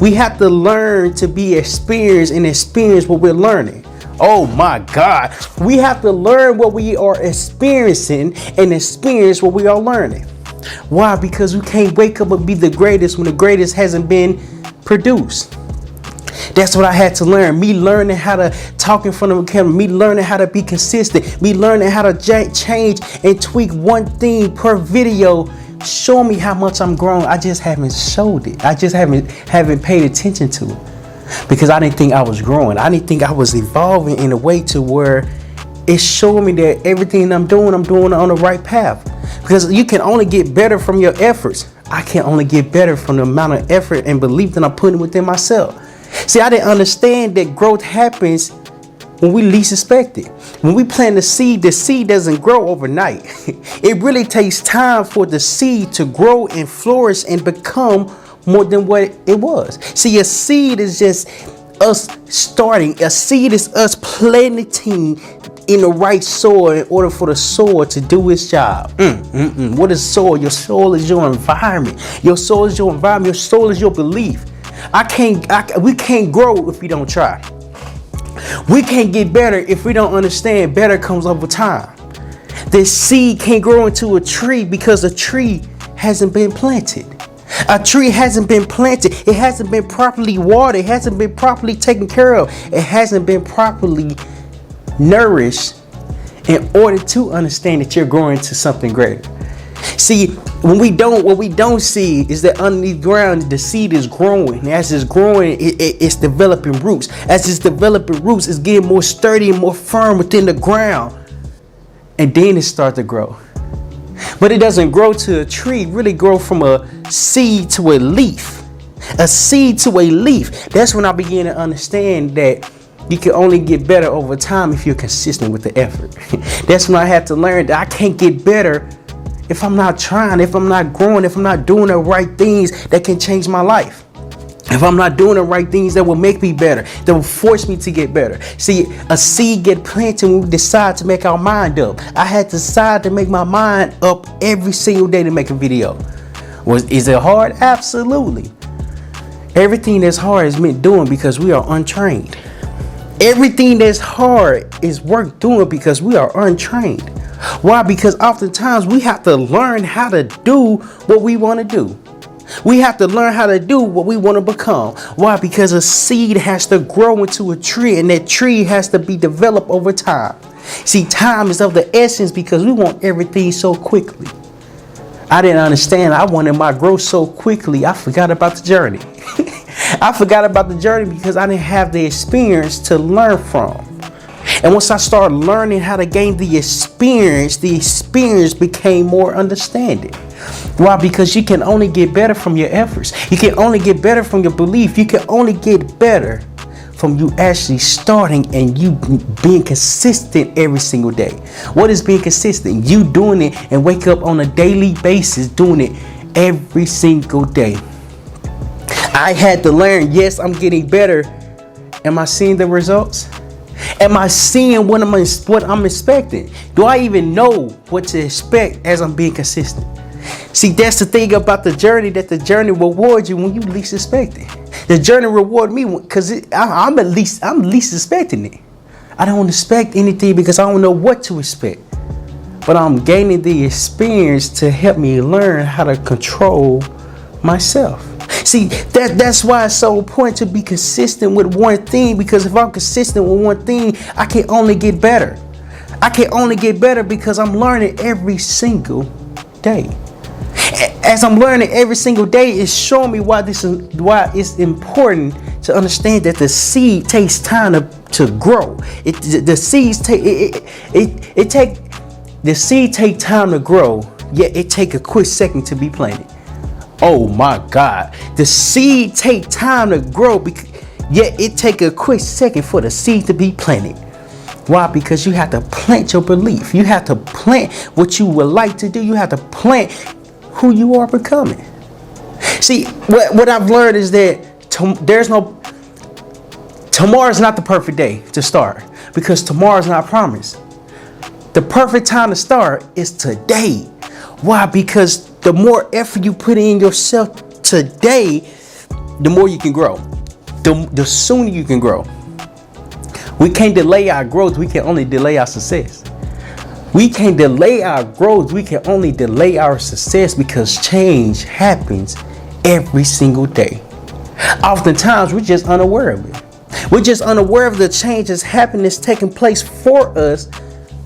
We have to learn to be experienced and experience what we're learning. Oh my God. We have to learn what we are experiencing and experience what we are learning. Why? Because we can't wake up and be the greatest when the greatest hasn't been produced. That's what I had to learn. Me learning how to talk in front of a camera. Me learning how to be consistent. Me learning how to change and tweak one thing per video. Show me how much I'm growing. I just haven't showed it. I just haven't paid attention to it. Because I didn't think I was growing. I didn't think I was evolving in a way to where it's showing me that everything I'm doing on the right path. Because you can only get better from your efforts. I can only get better from the amount of effort and belief that I'm putting within myself. See, I didn't understand that growth happens when we least expect it. When we plant the seed doesn't grow overnight. It really takes time for the seed to grow and flourish and become more than what it was. See, a seed is just us starting. A seed is us planting in the right soil in order for the soil to do its job. What is soil? Your soil is your environment. Your soil is your environment. Your soil is your belief. We can't grow if we don't try. We can't get better if we don't understand better comes over time. This seed can't grow into a tree because a tree hasn't been planted. A tree hasn't been planted. It hasn't been properly watered. It hasn't been properly taken care of. It hasn't been properly nourished in order to understand that you're growing to something greater. See, what we don't see is that underneath ground, the seed is growing. And as it's growing, it's developing roots. As it's developing roots, it's getting more sturdy and more firm within the ground. And then it starts to grow. But it doesn't grow to a tree. It really grow from a seed to a leaf. A seed to a leaf. That's when I began to understand that you can only get better over time if you're consistent with the effort. That's when I had to learn that I can't get better if I'm not trying, if I'm not growing, if I'm not doing the right things that can change my life. If I'm not doing the right things that will make me better, that will force me to get better. See, a seed get planted when we decide to make our mind up. I had to decide to make my mind up every single day to make a video. Is it hard? Absolutely. Everything that's hard is meant doing because we are untrained. Everything that's hard is worth doing because we are untrained. Why? Because oftentimes we have to learn how to do what we want to do. We have to learn how to do what we want to become. Why? Because a seed has to grow into a tree, and that tree has to be developed over time. See, time is of the essence because we want everything so quickly. I didn't understand. I wanted my growth so quickly. I forgot about the journey. I forgot about the journey because I didn't have the experience to learn from. And once I started learning how to gain the experience became more understanding. Why? Because you can only get better from your efforts. You can only get better from your belief. You can only get better from you actually starting and you being consistent every single day. What is being consistent? You doing it and wake up on a daily basis doing it every single day. I had to learn, yes, I'm getting better. Am I seeing the results? Am I seeing what I'm expecting? Do I even know what to expect as I'm being consistent? See, that's the thing about the journey, that the journey rewards you when you least expect it. The journey reward me because I'm least expecting it. I don't expect anything because I don't know what to expect. But I'm gaining the experience to help me learn how to control myself. See, that's why it's so important to be consistent with one thing, because if I'm consistent with one thing, I can only get better. I can only get better because I'm learning every single day. As I'm learning every single day, it's showing me why it's important to understand that the seed takes time to grow. The seed take time to grow, yet it take a quick second to be planted. Oh my God. The seed take time to grow, yet it take a quick second for the seed to be planted. Why? Because you have to plant your belief. You have to plant what you would like to do. You have to plant who you are becoming. See, what I've learned is that tomorrow's not the perfect day to start, because tomorrow's not promised. The perfect time to start is today. Why? Because the more effort you put in yourself today, the more you can grow. The sooner you can grow. We can't delay our growth. We can only delay our success. We can't delay our growth. We can only delay our success because change happens every single day. Oftentimes, we're just unaware of it. We're just unaware of the change that's happening, that's taking place for us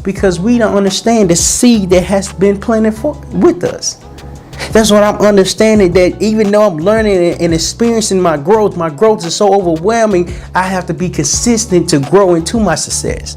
because we don't understand the seed that has been planted with us. That's what I'm understanding, that even though I'm learning and experiencing my growth is so overwhelming, I have to be consistent to grow into my success.